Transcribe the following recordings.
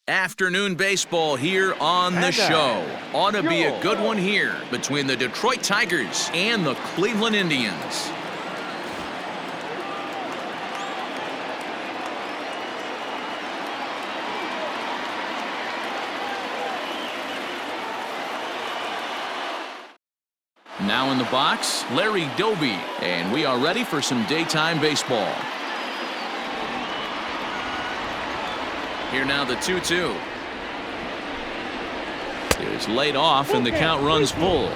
Afternoon baseball here on the show. Ought to be a good one here between the Detroit Tigers and the Cleveland Indians. Now in the box, Larry Doby, and we are ready for some daytime baseball. Here now the 2-2. It's laid off and the count runs full.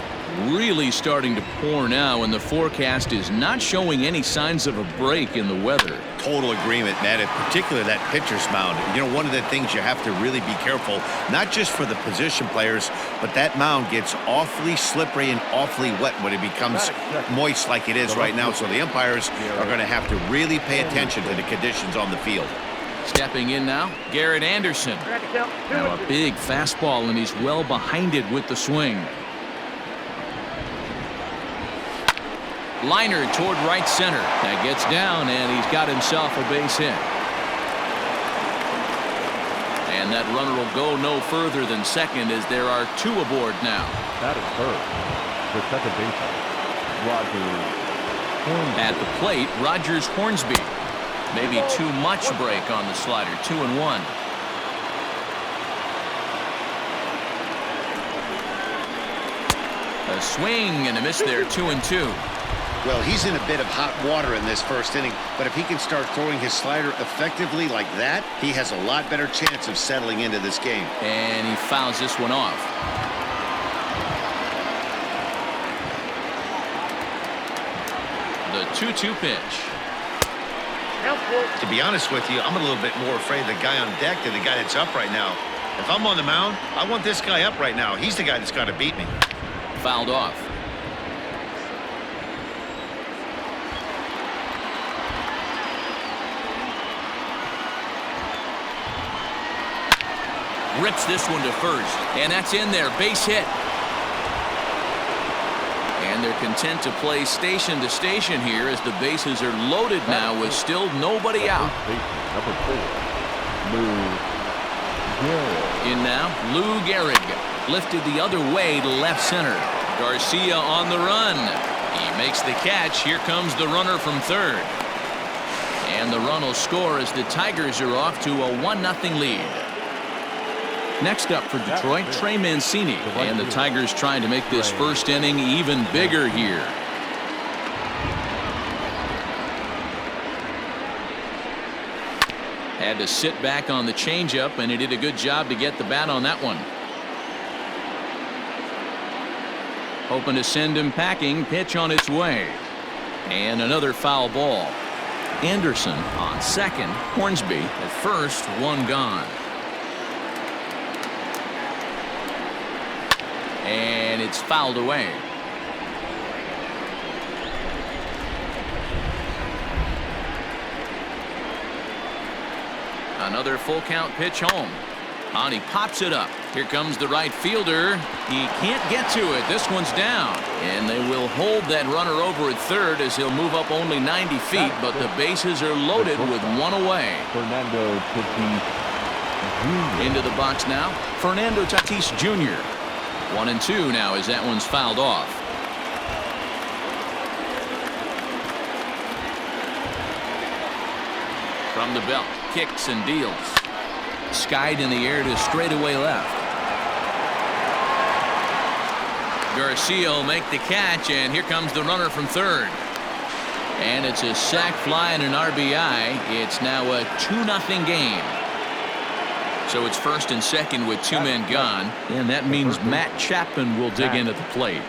Really starting to pour now, and the forecast is not showing any signs of a break in the weather. Total agreement, Matt. In particular, that pitcher's mound. You know, one of the things you have to really be careful, not just for the position players, but that mound gets awfully slippery and awfully wet when it becomes moist like it is right now. So the umpires are going to have to really pay attention to the conditions on the field. Stepping in now, Garrett Anderson. Now a big fastball, and he's well behind it with the swing. Liner toward right center. That gets down, and he's got himself a base hit. And that runner will go no further than second as there are two aboard now. That is third. The second baseman, Rogers Hornsby. At the plate, Rogers Hornsby. Maybe too much break on the slider. 2-1. A swing and a miss there. 2-2. Well, he's in a bit of hot water in this first inning, but if he can start throwing his slider effectively like that, he has a lot better chance of settling into this game. And he fouls this one off. The 2-2 pitch. To be honest with you, I'm a little bit more afraid of the guy on deck than the guy that's up right now. If I'm on the mound, I want this guy up right now. He's the guy that's got to beat me. Fouled off. Rips this one to first, and that's in there. Base hit. And they're content to play station to station here as the bases are loaded now with still nobody out. Number 4, Lou Gehrig. In now, Lou Gehrig. Lifted the other way to left center. Garcia on the run. He makes the catch. Here comes the runner from third. And the run will score as the Tigers are off to a 1-0 lead. Next up for Detroit, Trey Mancini, and the Tigers trying to make this first inning even bigger here. Had to sit back on the changeup, and he did a good job to get the bat on that one. Hoping to send him packing. Pitch on its way. And another foul ball. Anderson on second. Hornsby at first. One gone. And it's fouled away. Another full count pitch home. And he pops it up. Here comes the right fielder. He can't get to it. This one's down. And they will hold that runner over at third as he'll move up only 90 feet, but the bases are loaded with one away. Fernando Tatis Jr. Into the box now, Fernando Tatis Jr. 1-2 now as that one's fouled off. From the belt, kicks and deals. Skied in the air to straightaway left. Garcia will make the catch, and here comes the runner from third. And it's a sac fly and an RBI. It's now a 2-0 game. So it's first and second with two men gone, and that means Matt Chapman will dig in at the plate.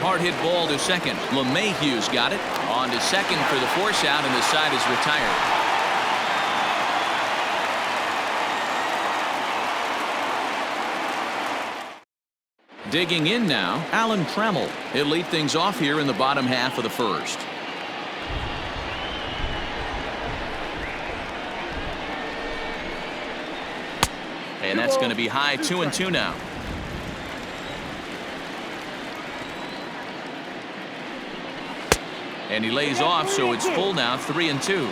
Hard hit ball to second. LeMahieu's got it. On to second for the force out, and the side is retired. Digging in now, Alan Trammell. He'll lead things off here in the bottom half of the first. And that's going to be high. 2-2 now. And he lays off, so it's full now, 3-2.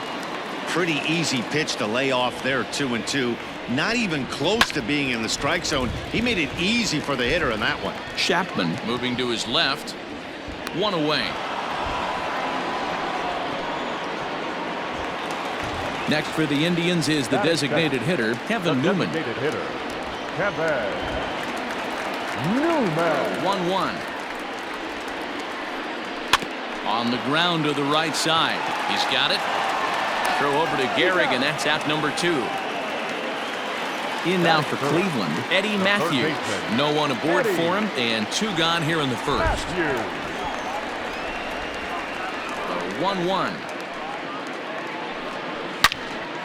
Pretty easy pitch to lay off there, 2-2. Not even close to being in the strike zone. He made it easy for the hitter in that one. Chapman moving to his left. 1 away. Next for the Indians is the designated hitter, Kevin Newman. Designated hitter, Kevin Newman. 1-1. On the ground to the right side. He's got it. Throw over to Gehrig, and that's out number 2. In now for Cleveland, Eddie Matthews. No one aboard for him, and 2 gone here in the first. 1-1.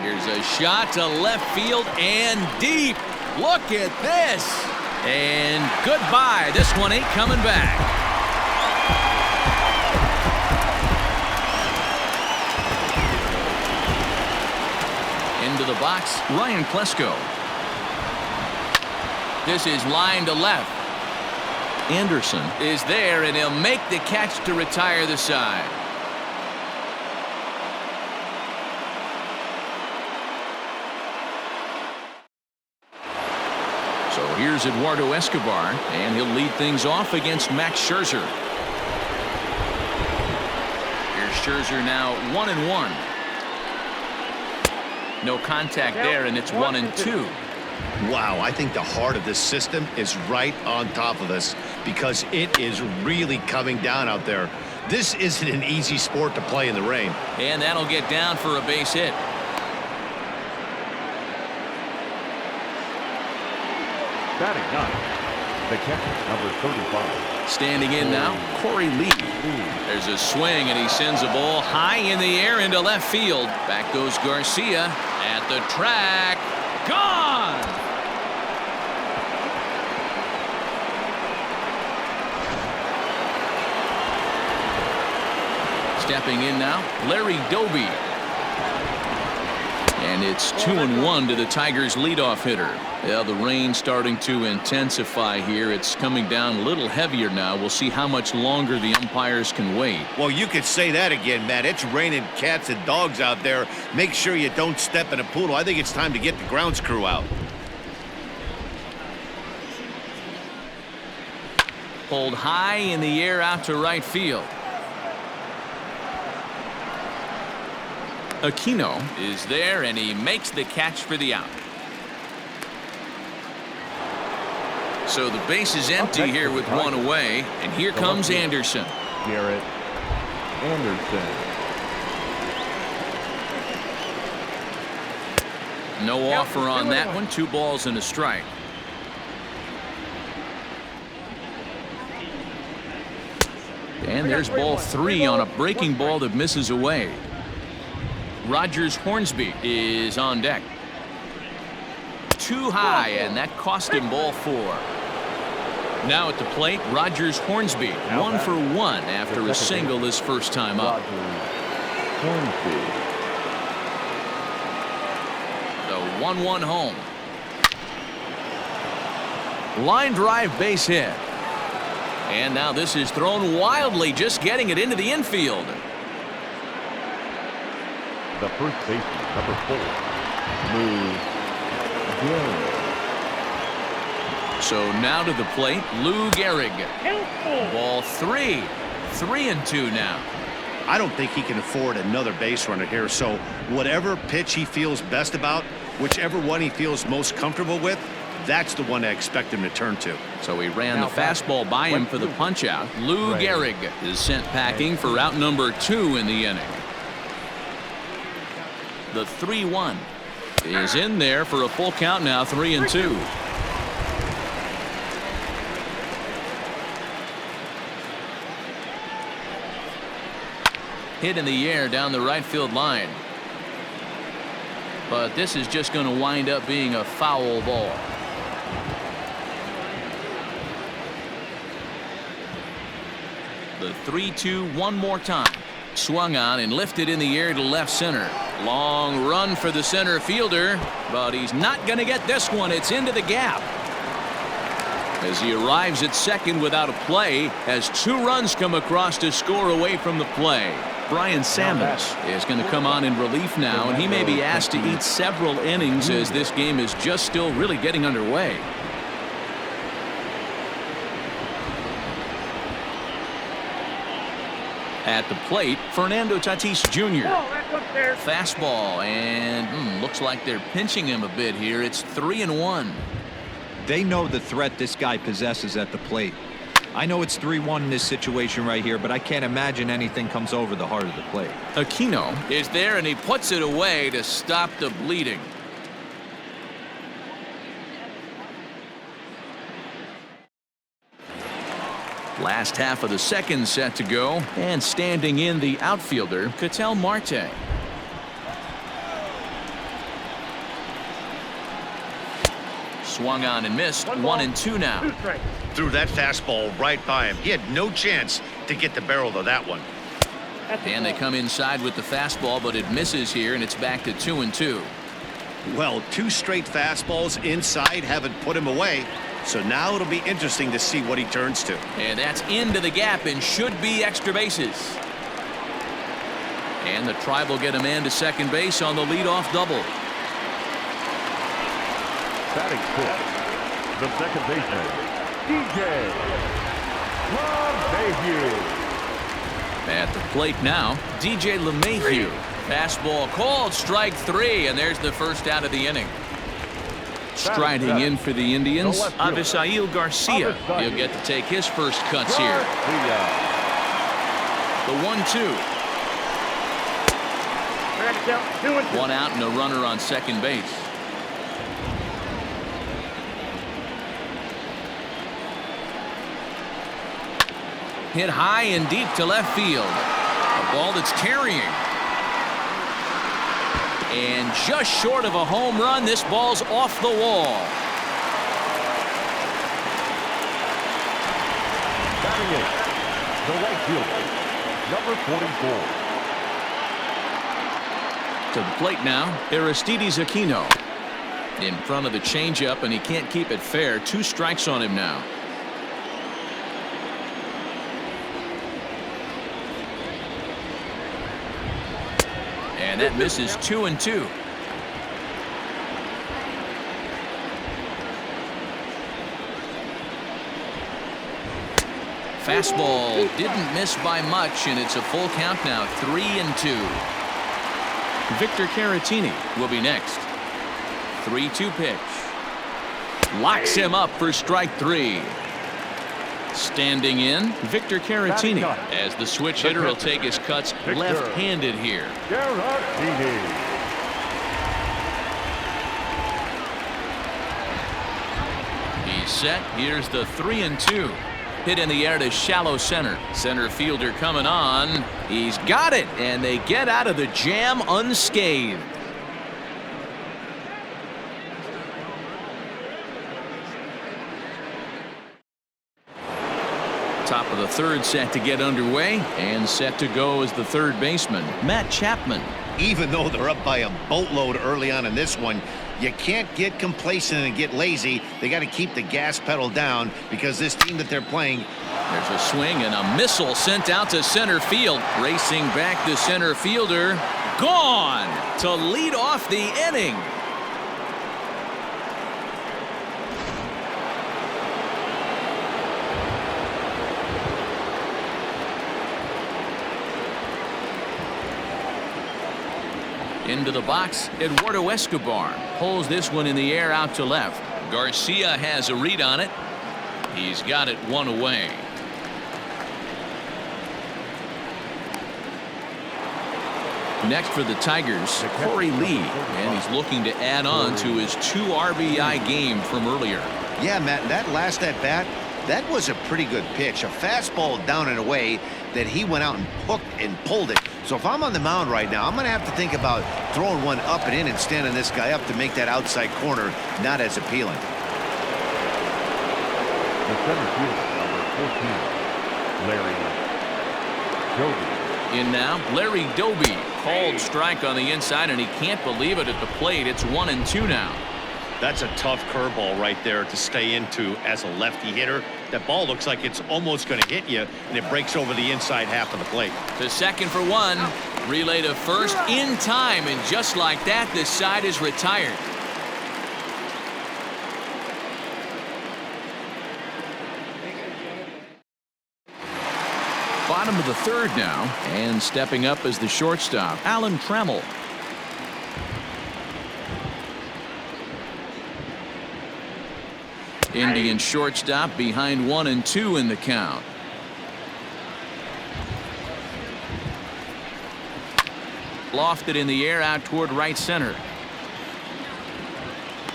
Here's a shot to left field and deep. Look at this. And goodbye. This one ain't coming back. Into the box, Ryan Klesko. This is line to left. Anderson is there, and he'll make the catch to retire the side. So here's Eduardo Escobar, and he'll lead things off against Max Scherzer. Here's Scherzer now 1-1. No contact there, and it's 1-2. Wow, I think the heart of this system is right on top of us because it is really coming down out there. This isn't an easy sport to play in the rain. And that'll get down for a base hit. Batting ninth, the catcher, number 35. Standing in now, Corey Lee. There's a swing, and he sends a ball high in the air into left field. Back goes Garcia at the track. Gone! Stepping in now, Larry Doby. And it's 2-1 to the Tigers' leadoff hitter. Yeah, the rain starting to intensify here. It's coming down a little heavier now. We'll see how much longer the umpires can wait. Well, you could say that again, Matt. It's raining cats and dogs out there. Make sure you don't step in a poodle. I think it's time to get the grounds crew out. Pulled high in the air out to right field. Aquino is there, and he makes the catch for the out. So the base is empty here with 1 away, and here comes Anderson. Garrett Anderson. No offer on that one. 2 balls and a strike. And there's ball 3 on a breaking ball that misses away. Rogers Hornsby is on deck. Too high, and that cost him ball 4. Now at the plate, Rogers Hornsby, 1 for 1 after a single his first time up. The 1-1 home. Line drive base hit. And now this is thrown wildly, just getting it into the infield. The first baseman, number 4, Lou Gehrig. So now to the plate, Lou Gehrig. Ball 3. 3-2 now. I don't think he can afford another base runner here, so whatever pitch he feels best about, whichever one he feels most comfortable with, that's the one I expect him to turn to. So he ran the fastball by him for the punch out. Lou Gehrig is sent packing for out number 2 in the inning. The 3-1 is in there for a full count now, 3-2. Hit in the air down the right field line. But this is just going to wind up being a foul ball. The 3-2 one more time. Swung on and lifted in the air to left center. Long run for the center fielder, but he's not going to get this one. It's into the gap. As he arrives at second without a play, as 2 runs come across to score away from the play. Brian Sammons is going to come on in relief now, and he may be asked to eat several innings as this game is just still really getting underway. At the plate, Fernando Tatis Jr. Fastball, and looks like they're pinching him a bit here. It's 3-1. They know the threat this guy possesses at the plate. I know it's 3-1 in this situation right here, but I can't imagine anything comes over the heart of the plate. Aquino is there, and he puts it away to stop the bleeding. Last half of the second set to go, and standing in the outfielder, Ketel Marte. Swung on and missed. 1-2 now. Threw that fastball right by him. He had no chance to get the barrel to that one. And they come inside with the fastball, but it misses here, and it's back to 2-2. Well, 2 straight fastballs inside haven't put him away. So now it'll be interesting to see what he turns to. And that's into the gap and should be extra bases. And the Tribe will get a man to second base on the leadoff double. Batting fifth, the second baseman, DJ LeMahieu. At the plate now, DJ LeMahieu. Fastball called, strike 3, and there's the first out of the inning. Striding in for the Indians, Avisail Garcia. He'll get to take his first cuts here. The 1-2. 1 out and a runner on second base. Hit high and deep to left field. A ball that's carrying. And just short of a home run, this ball's off the wall. Batting eighth, the right fielder, number 44. To the plate now, Aristides Aquino. In front of the changeup, and he can't keep it fair. 2 strikes on him now. And that misses 2-2. Fastball didn't miss by much, and it's a full count now. 3-2. Victor Caratini will be next. 3-2 pitch. Locks him up for strike 3. Standing in, Victor Caratini, as the switch hitter will take his cuts left-handed here. He's set. Here's the 3-2. Hit in the air to shallow center. Center fielder coming on. He's got it, and they get out of the jam unscathed. Top of the third set to get underway, and set to go as the third baseman, Matt Chapman. Even though they're up by a boatload early on in this one, you can't get complacent and get lazy. They got to keep the gas pedal down because this team that they're playing. There's a swing and a missile sent out to center field. Racing back the center fielder. Gone to lead off the inning. Into the box, Eduardo Escobar pulls this one in the air out to left. Garcia has a read on it. He's got it 1 away. Next for the Tigers, Corey Lee, and he's looking to add on to his 2 RBI game from earlier. Yeah, Matt, that last at bat, that was a pretty good pitch. A fastball down and away that he went out and hooked and pulled it. So if I'm on the mound right now, I'm going to have to think about throwing one up and in and standing this guy up to make that outside corner not as appealing. The center fielder, number 14, Larry Doby. In now, Larry Doby. Called strike on the inside, and he can't believe it at the plate. It's 1-2 now. That's a tough curveball right there to stay into as a lefty hitter. That ball looks like it's almost going to hit you, and it breaks over the inside half of the plate. To second for one. Relay to first in time, and just like that, this side is retired. Bottom of the third now, and stepping up as the shortstop, Alan Trammell. Indian shortstop behind 1 and 2 in the count. Lofted in the air out toward right center.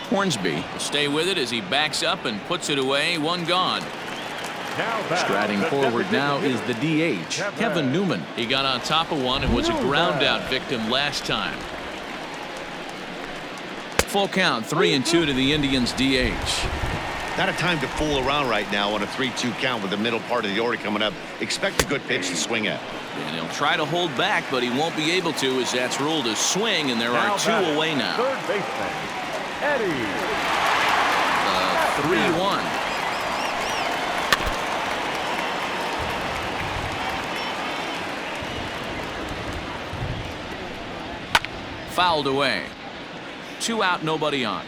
Hornsby will stay with it as he backs up and puts it away. One gone. Striding forward now is the DH, Kevin Newman. He got on top of one and was a ground out victim last time. Full count, 3-2 to the Indians DH. Not a time to fool around right now on a 3-2 count with the middle part of the order coming up. Expect a good pitch to swing at. And he'll try to hold back, but he won't be able to, as that's ruled a swing, and there are 2 away now. Third baseman, Eddie. 3-1. Fouled away. 2 out, nobody on.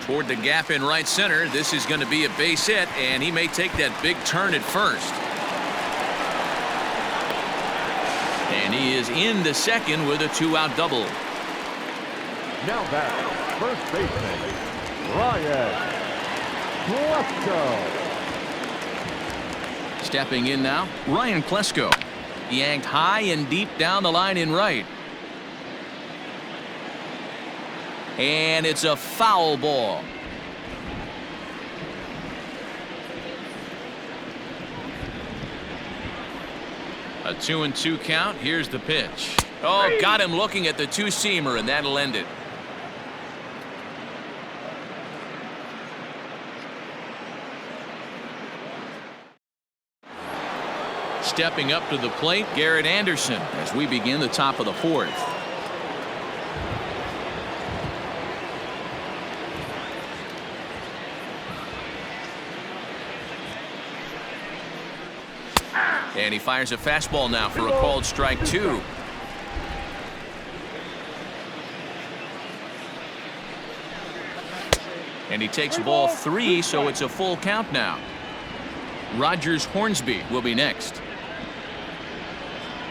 Toward the gap in right center. This is going to be a base hit, and he may take that big turn at first. And he is into second with a 2-out double. Now back, first baseman, Ryan Klesko. Stepping in now, Ryan Klesko. Yanked high and deep down the line in right. And it's a foul ball. A 2-2 count. Here's the pitch. Oh, got him looking at the two-seamer, and that'll end it. Stepping up to the plate, Garrett Anderson, as we begin the top of the fourth. And he fires a fastball now for a called strike 2. And he takes ball 3, so it's a full count now. Rogers Hornsby will be next.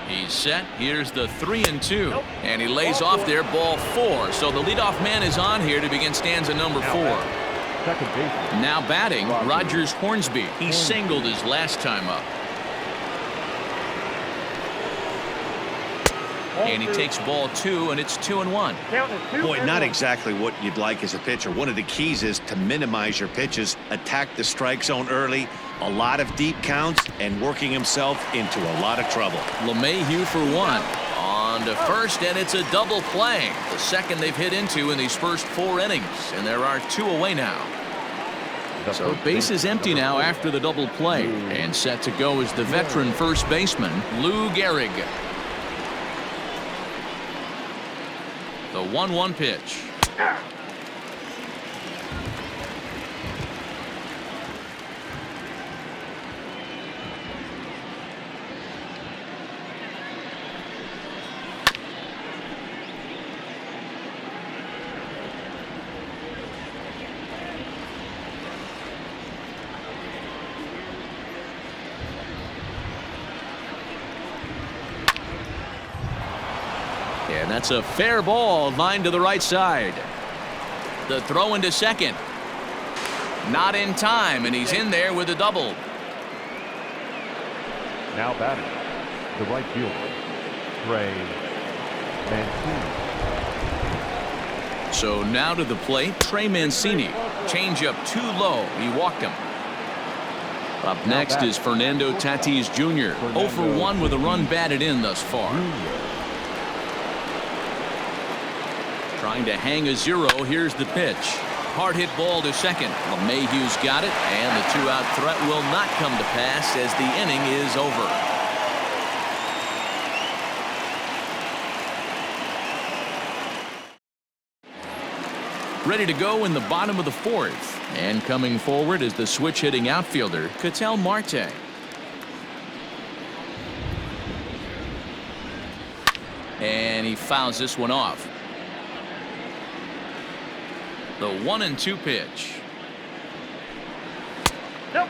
He's set. Here's the 3-2. And he lays off there, ball 4. So the leadoff man is on here to begin stanza number 4. Second baseman. Now batting, Rogers Hornsby. He singled his last time up. And he takes ball 2, and it's 2-1. Boy, not exactly what you'd like as a pitcher. One of the keys is to minimize your pitches, attack the strike zone early, a lot of deep counts, and working himself into a lot of trouble. LeMahieu for 1. On to first, and it's a double play. The second they've hit into in these first 4 innings, and there are 2 away now. So base is empty now after the double play, and set to go is the veteran first baseman, Lou Gehrig. The 1-1 pitch. And that's a fair ball, line to the right side. The throw into second. Not in time, and he's in there with a double. Now batting, the right fielder, Trey Mancini. So now to the plate, Trey Mancini. Change up too low. He walked him. Up next is Fernando Tatis Jr. 0 for 1 with a run batted in thus far. Trying to hang a 0. Here's the pitch. Hard hit ball to second. LeMahieu's got it, and the 2-out threat will not come to pass as the inning is over. Ready to go in the bottom of the fourth. And coming forward is the switch hitting outfielder, Ketel Marte. And he fouls this one off. The 1-2 pitch. Nope.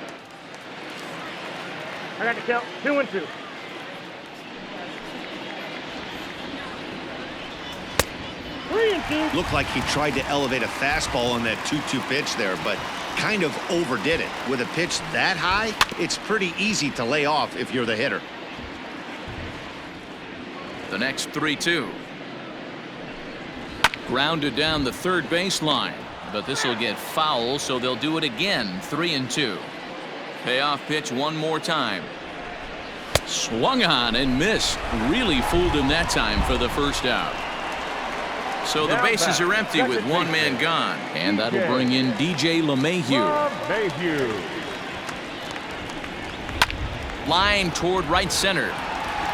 I got the count. 2-2. Looked like he tried to elevate a fastball on that 2-2 pitch there, but kind of overdid it. With a pitch that high, it's pretty easy to lay off if you're the hitter. The next 3-2. Grounded down the third baseline, but this will get foul, so they'll do it again. 3-2. Payoff pitch one more time. Swung on and missed. Really fooled him that time for the first out. So the bases are empty with one man gone, and that'll bring in DJ LeMahieu. Line toward right center.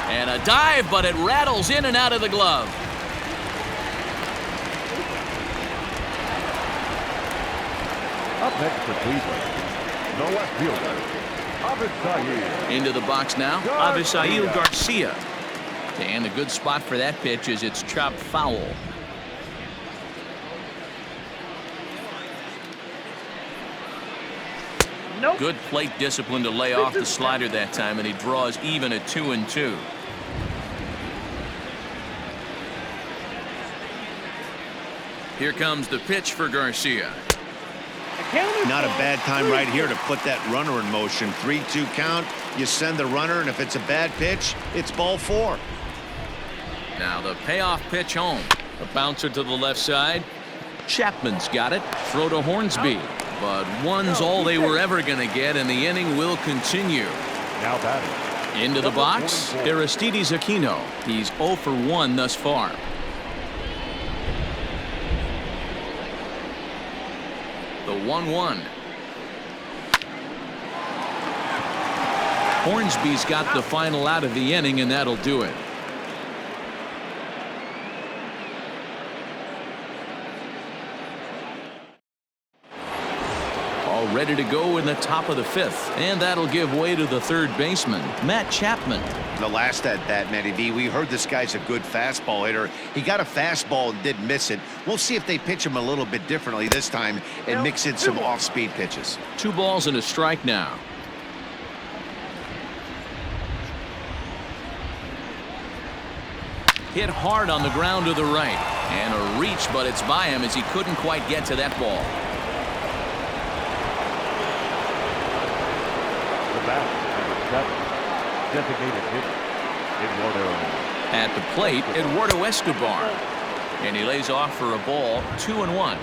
And a dive, but it rattles in and out of the glove. Up next for Cleveland, the left fielder, Avisail. Into the box now, Avisail Garcia. And a good spot for that pitch is it's chopped foul. Nope. Good plate discipline to lay off the slider that time, and he draws even at 2-2. Here comes the pitch for Garcia. Not a bad time right here to put that runner in motion. 3-2 count. You send the runner, and if it's a bad pitch, it's ball 4. Now the payoff pitch home. A bouncer to the left side. Chapman's got it. Throw to Hornsby. But one's all they were ever going to get, and the inning will continue. Now batting. Into the box, Aristides Aquino. He's 0 for 1 thus far. The 1-1. Hornsby's got the final out of the inning, and that'll do it. All ready to go in the top of the 5th, and that'll give way to the third baseman, Matt Chapman. The last at bat, Matty V, we heard this guy's a good fastball hitter. He got a fastball and did miss it. We'll see if they pitch him a little bit differently this time and mix in some off-speed pitches. 2 balls and a strike now. Hit hard on the ground to the right, and a reach, but it's by him as he couldn't quite get to that ball. The bat, number 7, designated hitter, Eduardo. At the plate, Eduardo Escobar. And he lays off for a ball, 2-1.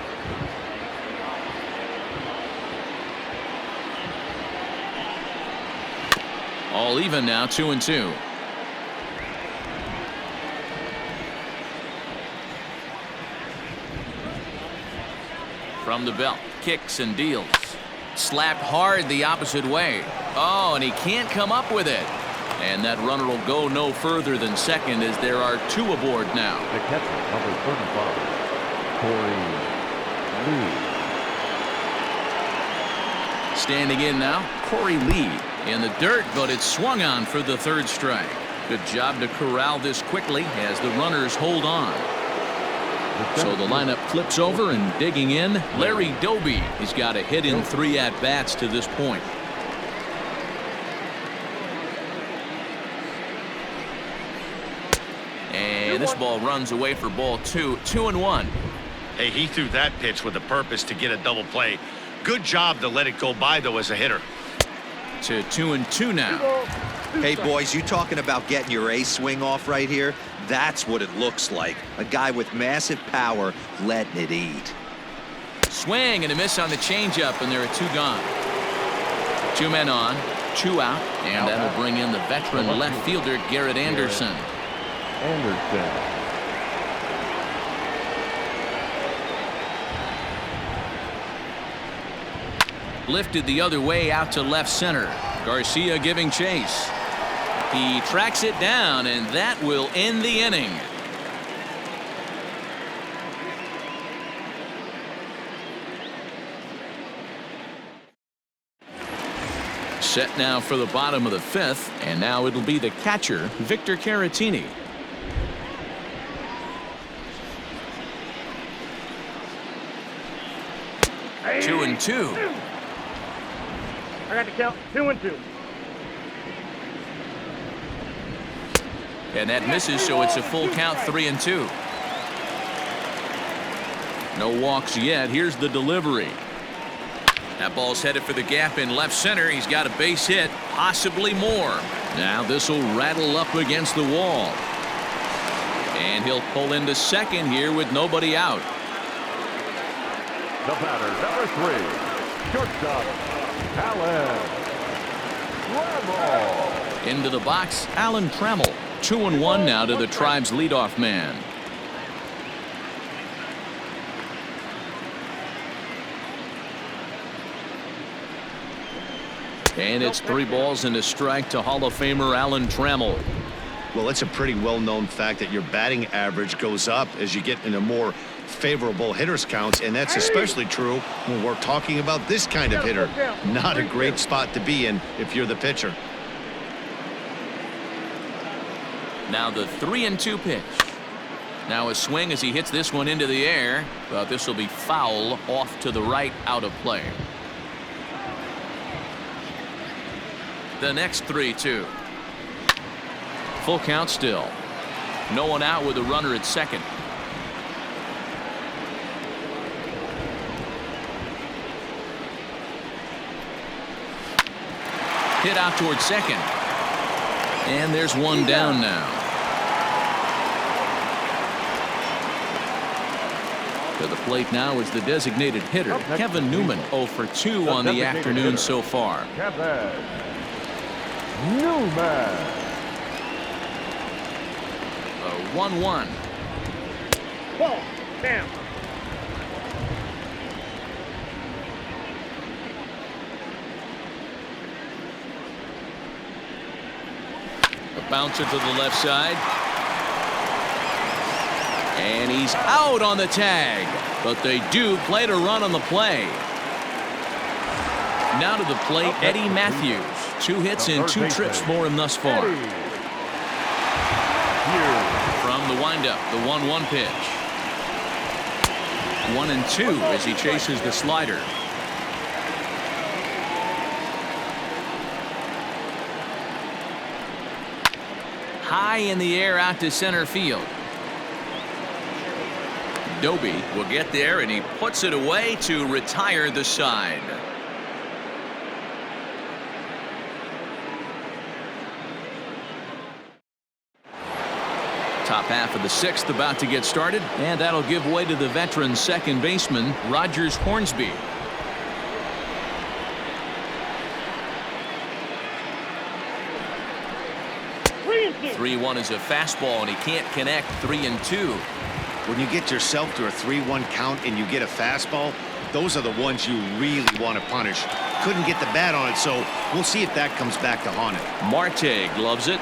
All even now, 2-2. From the belt, kicks and deals. Slapped hard the opposite way. Oh, and he can't come up with it. And that runner will go no further than second as there are 2 aboard now. The catcher, number 35, Corey Lee. Standing in now, Corey Lee in the dirt, but it's swung on for the 3rd strike. Good job to corral this quickly as the runners hold on. So the lineup flips over, and digging in, Larry Doby. He's got a hit in 3 at-bats to this point. And this ball runs away for ball 2, 2-1. Hey, he threw that pitch with a purpose to get a double play. Good job to let it go by, though, as a hitter. To 2-2 now. Hey, boys, you talking about getting your ace swing off right here? That's what it looks like. A guy with massive power letting it eat. Swing and a miss on the changeup, and there are 2 gone. 2 men on, 2 out, and that'll bring in the veteran left fielder, Garrett Anderson. Lifted the other way out to left center. Garcia giving chase. He tracks it down, and that will end the inning. Set now for the bottom of the fifth, and now it'll be the catcher, Victor Caratini. Hey. 2-2. I got to count 2-2. And that misses, so it's a full count, 3-2. No walks yet. Here's the delivery. That ball's headed for the gap in left center. He's got a base hit, possibly more. Now this will rattle up against the wall. And he'll pull into second here with nobody out. The batter, number 3, shortstop, Alan Trammell. Into the box, Alan Trammell. 2-1 now to the Tribe's leadoff man. And it's 3 balls and a strike to Hall of Famer Alan Trammell. Well, it's a pretty well-known fact that your batting average goes up as you get into more favorable hitters counts, and that's especially true when we're talking about this kind of hitter. Not a great spot to be in if you're the pitcher. Now the 3-2 pitch. Now a swing as he hits this one into the air, but this will be foul off to the right, out of play. The next 3-2. Full count still. No one out with a runner at second. Hit out towards second. And there's one down now. To the plate now is the designated hitter, Kevin Newman, 0 for 2 on the afternoon so far. Kevin Newman. A 1-1. Ball. Down. A bouncer to the left side. And he's out on the tag. But they do play to run on the play. Now to the plate, Eddie Matthews. 2 hits and 2 trips for him thus far. From the windup, the 1-1 pitch. 1-2 as he chases the slider. High in the air out to center field. Doby will get there, and he puts it away to retire the side. Top half of the 6th about to get started, and that'll give way to the veteran second baseman, Rogers Hornsby. Three 3-1 is a fastball, and he can't connect. 3-2. When you get yourself to a 3-1 count and you get a fastball, those are the ones you really want to punish. Couldn't get the bat on it, so we'll see if that comes back to haunt it. Marte gloves it.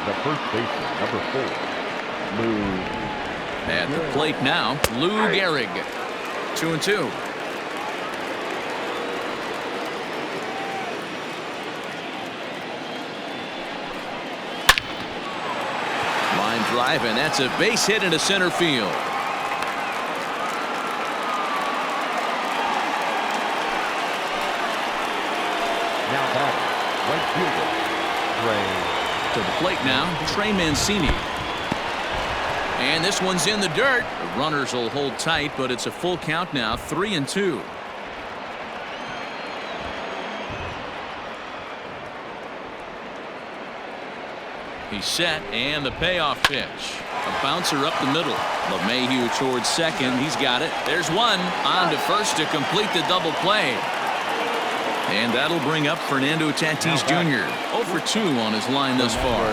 The first baseman, number 4, Lou. At the plate now, Lou Gehrig. 2-2. Line drive, and that's a base hit into center field. Now batting, right fielder, Trey. To the plate now, Trey Mancini. And this one's in the dirt. The runners will hold tight, but it's a full count now, 3-2. He's set, and the payoff pitch. A bouncer up the middle. LeMahieu towards second. He's got it. There's one. On to first to complete the double play. And that'll bring up Fernando Tatis Jr. 0 for 2 on his line thus far.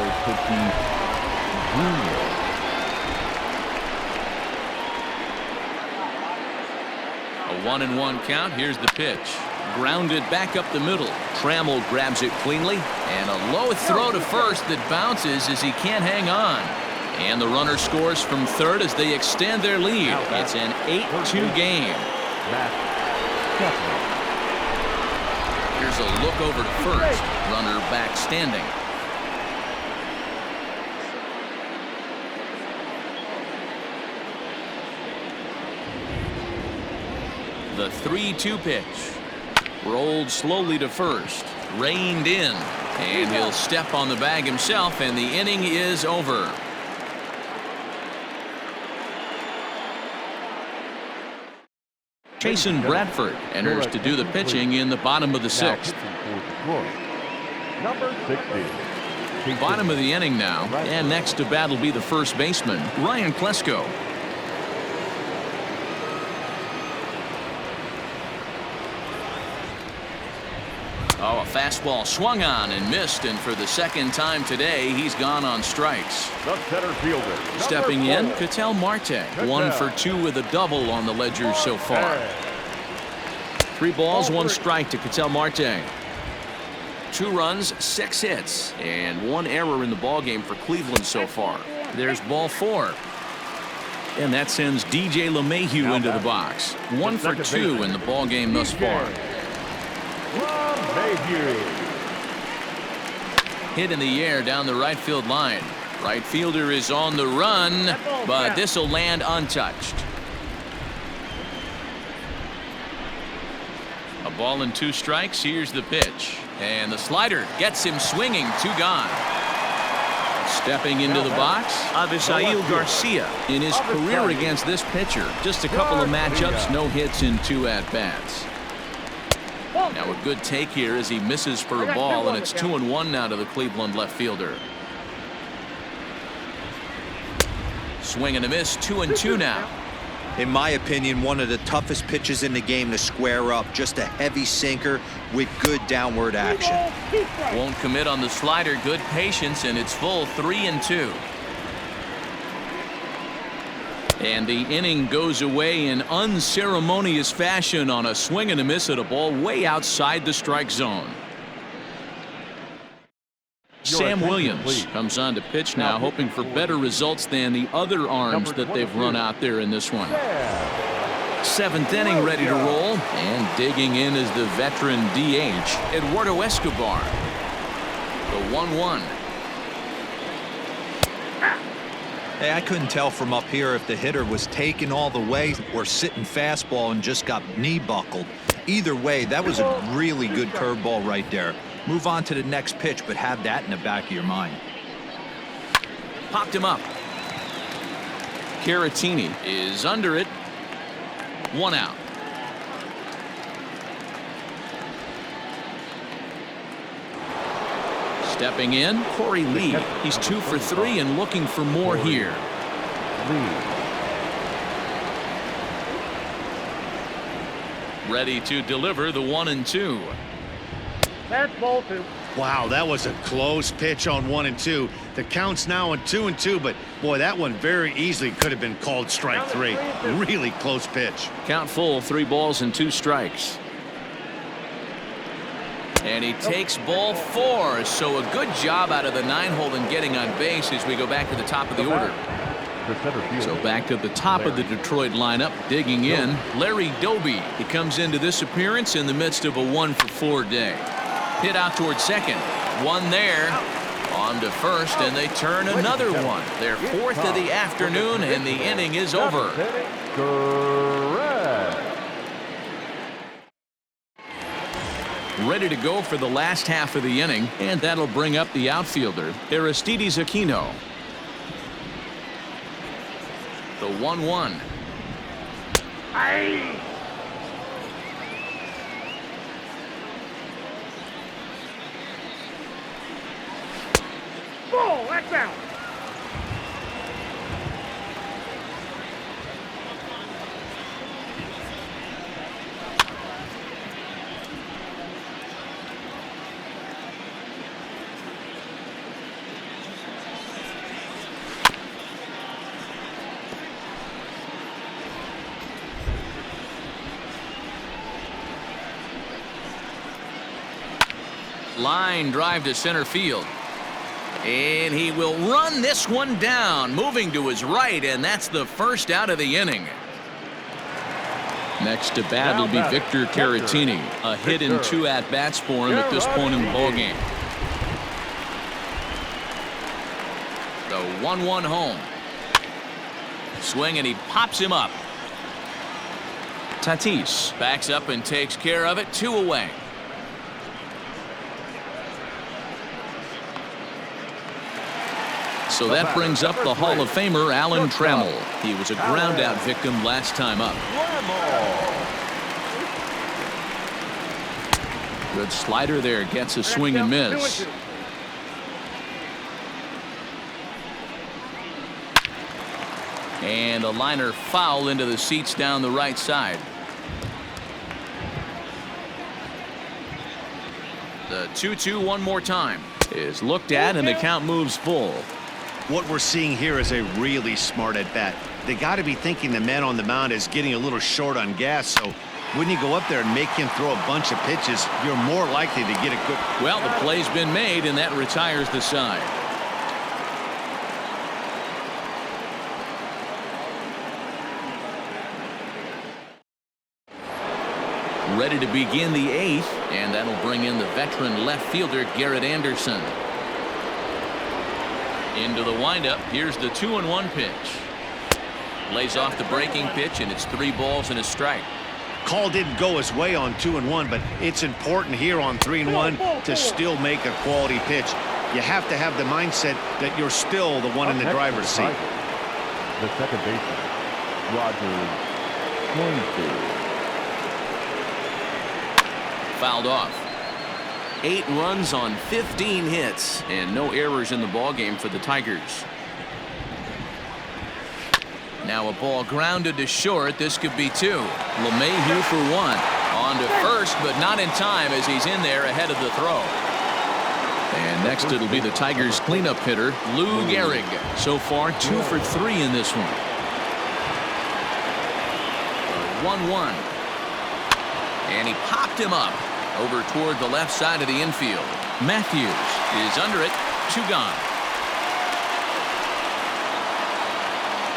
A 1-1 count. Here's the pitch. Grounded back up the middle. Trammell grabs it cleanly. And a low throw to first that bounces as he can't hang on. And the runner scores from third as they extend their lead. It's an 8-2 game. Here's a look over to first. Runner back standing. The 3-2 pitch. Rolled slowly to first. Reined in. And he'll step on the bag himself, and the inning is over. Jason Bradford enters to do the pitching in the bottom of the sixth. Number 60. Bottom of the inning now, and next to bat will be the first baseman, Ryan Klesko. Oh, a fastball swung on and missed, and for the second time today, he's gone on strikes. The center fielder. Stepping in, Ketel Marte, 1 for 2 with a double on the ledger so far. 3 balls, 1 strike to Ketel Marte. 2 runs, 6 hits, and 1 error in the ballgame for Cleveland so far. There's ball 4. And that sends DJ LeMahieu into the box. 1 for 2 in the ballgame thus far. Hit in the air down the right field line. Right fielder is on the run, but this will land untouched. A ball and 2 strikes. Here's the pitch. And the slider gets him swinging. 2 gone. Stepping into the box, Avisail Garcia. In his career against this pitcher, just a couple of matchups, no hits in 2 at-bats. Now a good take here as he misses for a ball, and it's 2-1 now to the Cleveland left fielder. Swing and a miss, 2-2 now. In my opinion, one of the toughest pitches in the game to square up. Just a heavy sinker with good downward action. Won't commit on the slider. Good patience, and it's full 3-2. And the inning goes away in unceremonious fashion on a swing and a miss at a ball way outside the strike zone. Sam Williams comes on to pitch now, hoping for better results than the other arms that they've run out there in this one. 7th inning ready to roll, and digging in is the veteran DH, Eduardo Escobar. The 1-1. Hey, I couldn't tell from up here if the hitter was taken all the way or sitting fastball and just got knee buckled. Either way, that was a really good curveball right there. Move on to the next pitch, but have that in the back of your mind. Popped him up. Caratini is under it. 1 out. Stepping in, Corey Lee. He's 2 for 3 and looking for more here. Ready to deliver the 1-2. That's ball 2. Wow, that was a close pitch on 1 and 2. The count's now at 2-2, but boy, that one very easily could have been called strike 3. Really close pitch. Count full, 3 balls and 2 strikes. And he takes ball 4, so a good job out of the 9-hole in getting on base as we go back to the top of the order. So back to the top of the Detroit lineup, digging in, Larry Doby. He comes into this appearance in the midst of a 1-for-4 day. Hit out towards second. 1 there. On to first, and they turn another one. Their 4th of the afternoon, and the inning is over. Ready to go for the last half of the inning, and that'll bring up the outfielder, Aristides Aquino. The 1-1. Aye. Ball, that's out. Line drive to center field. And he will run this one down, moving to his right, and that's the first out of the inning. Next to bat will be Victor Caratini. A hit and 2 at-bats for him at this point in the ballgame. The 1-1 home. Swing, and he pops him up. Tatis backs up and takes care of it. 2 away. So that brings up the Hall of Famer Alan Trammell. He was a ground-out victim last time up. Good slider there, gets a swing and miss. And a liner foul into the seats down the right side. The 2-2 one more time is looked at, and the count moves full. What we're seeing here is a really smart at bat. They got to be thinking the man on the mound is getting a little short on gas, so when you go up there and make him throw a bunch of pitches, you're more likely to get a good. Well, the play's been made, and that retires the side. Ready to begin the 8th, and that'll bring in the veteran left fielder Garrett Anderson. Into the windup. Here's the 2-1 pitch. Lays off the breaking pitch, and it's 3 balls and a strike. Call didn't go his way on 2-1, but it's important here on 3-1 to still make a quality pitch. You have to have the mindset that you're still the one in the driver's seat. The second baseman, Roger Clemens. Fouled off. 8 runs on 15 hits, and no errors in the ballgame for the Tigers. Now a ball grounded to short. This could be 2. LeMahieu for 1. On to first, but not in time as he's in there ahead of the throw. And next it'll be the Tigers cleanup hitter, Lou Gehrig. So far 2 for 3 in this one. 1-1. And he popped him up over toward the left side of the infield. Matthews is under it. 2 gone.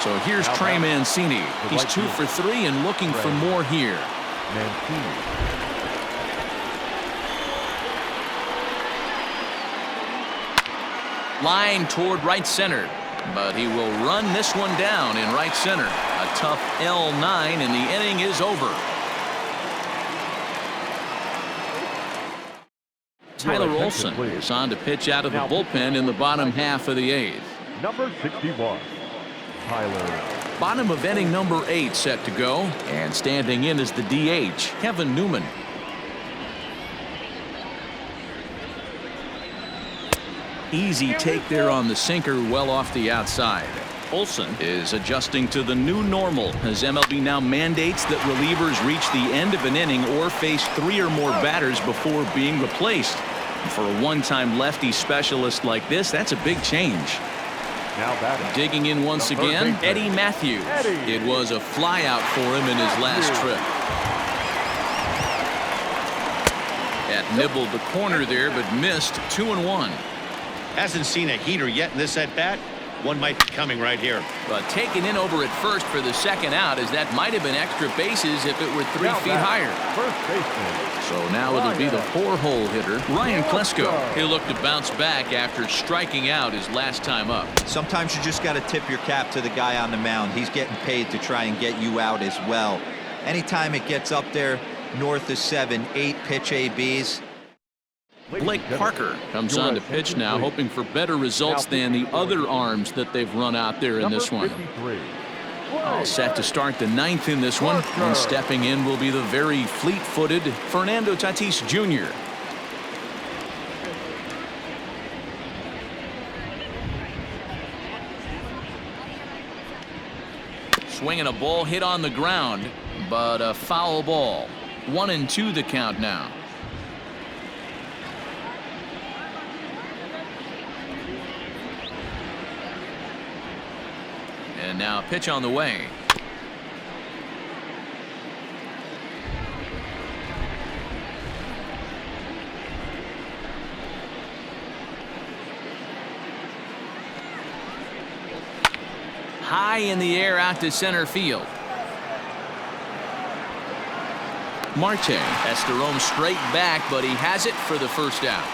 So here's Trey Mancini. He's 2 for 3 and looking for more here. Mancini. Line toward right center, but he will run this one down in right center. A tough L9, and the inning is over. Tyler Olson is on to pitch out of the bullpen in the bottom half of the 8th. Number 61, Tyler. Bottom of inning number 8 set to go, and standing in is the DH, Kevin Newman. Easy take there on the sinker, well off the outside. Olson is adjusting to the new normal as MLB now mandates that relievers reach the end of an inning or face 3 or more batters before being replaced. For a one-time lefty specialist like this, that's a big change. Now batting. Digging in once again, Eddie Matthews. It was a flyout for him in his last trip. That nibbled the corner there, but missed. 2-1. Hasn't seen a heater yet in this at-bat. One might be coming right here. But taken in over at first for the second out, as that might have been extra bases if it were 3 feet higher. First baseman. So now it'll be the 4-hole hitter, Ryan Klesko. He'll look to bounce back after striking out his last time up. Sometimes you just got to tip your cap to the guy on the mound. He's getting paid to try and get you out as well. Anytime it gets up there north of 7, 8 pitch ABs. Blake Parker comes on to pitch now, hoping for better results than the other arms that they've run out there in this one. All set to start the 9th in this one, and stepping in will be the very fleet-footed Fernando Tatis Jr. Swinging a ball hit on the ground, but a foul ball. 1-2 the count now. And now pitch on the way. high in the air out to center field. Marte has to roam straight back, but he has it for the first out.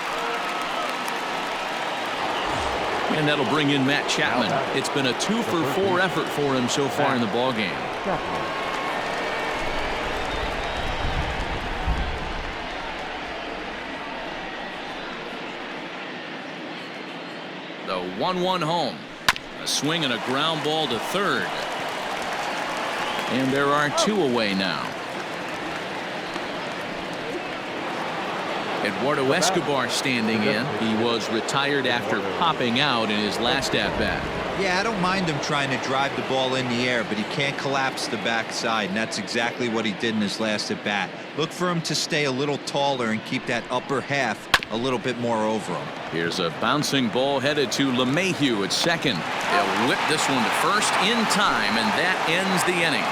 And that'll bring in Matt Chapman. It's been a 2-for-4 effort for him so far in the ballgame. The 1-1 home. A swing and a ground ball to third. And there are 2 away now. Eduardo Escobar standing in. He was retired after popping out in his last at-bat. Yeah, I don't mind him trying to drive the ball in the air, but he can't collapse the backside, and that's exactly what he did in his last at-bat. Look for him to stay a little taller and keep that upper half a little bit more over him. Here's a bouncing ball headed to LeMahieu at second. They'll whip this one to first in time, and that ends the inning.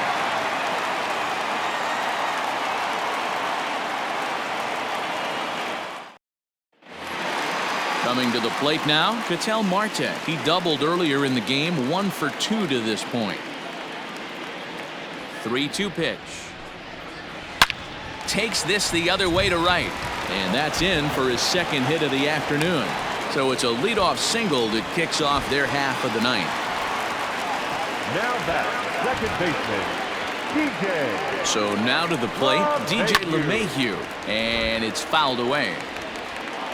Coming to the plate now, Ketel Marte. He doubled earlier in the game, 1 for 2 to this point. 3-2 pitch. Takes this the other way to right. And that's in for his second hit of the afternoon. So it's a leadoff single that kicks off their half of the ninth. Now back, second baseman, DJ. So now to the plate, DJ LeMahieu. And it's fouled away.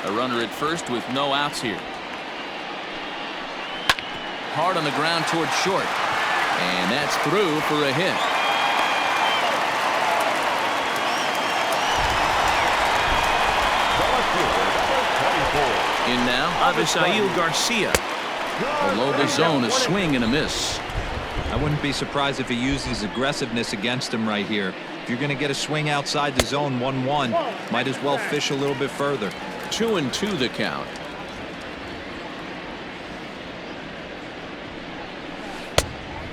A runner at first with no outs here. Hard on the ground toward short. And that's through for a hit. In now, Avisail Garcia. Below the zone, a swing and a miss. I wouldn't be surprised if he uses aggressiveness against him right here. If you're going to get a swing outside the zone 1-1, might as well fish a little bit further. 2-2 the count.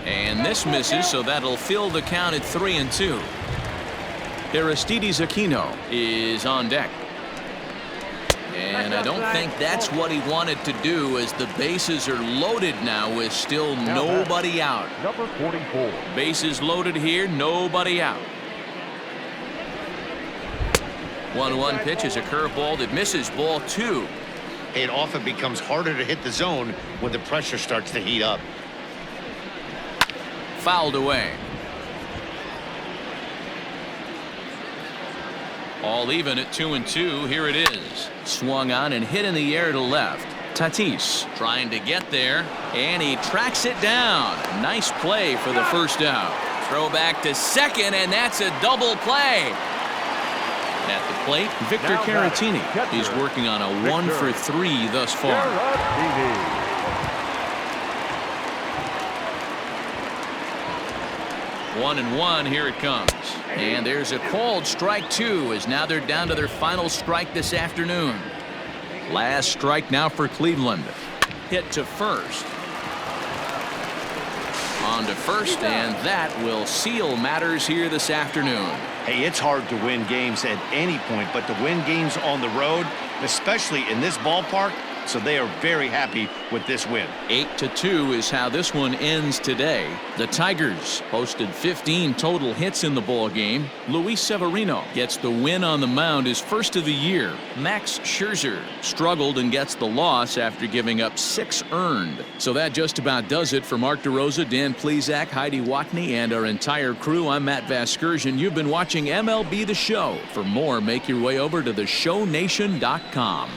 And this misses, so that'll fill the count at 3-2. Aristides Aquino is on deck. And I don't think that's what he wanted to do, as the bases are loaded now with still nobody out. Number 44. Bases loaded here, nobody out. 1-1 pitch is a curveball that misses, ball 2. It often becomes harder to hit the zone when the pressure starts to heat up. Fouled away. All even at 2-2. Here it is. Swung on and hit in the air to left. Tatis trying to get there, and he tracks it down. Nice play for the first out. Throw back to second, and that's a double play. At the plate, Victor Caratini is working on a 1 for 3 thus far. 1-1, here it comes. And there's a called strike 2, as now they're down to their final strike this afternoon. Last strike now for Cleveland. Hit to first. On to first, and that will seal matters here this afternoon. Hey, it's hard to win games at any point, but to win games on the road, especially in this ballpark, so they are very happy with this win. 8-2 is how this one ends today. The Tigers posted 15 total hits in the ball game. Luis Severino gets the win on the mound, his first of the year. Max Scherzer struggled and gets the loss after giving up 6 earned. So that just about does it for Mark DeRosa, Dan Plesac, Heidi Watney, and our entire crew. I'm Matt Vasgersian. You've been watching MLB The Show. For more, make your way over to theshownation.com.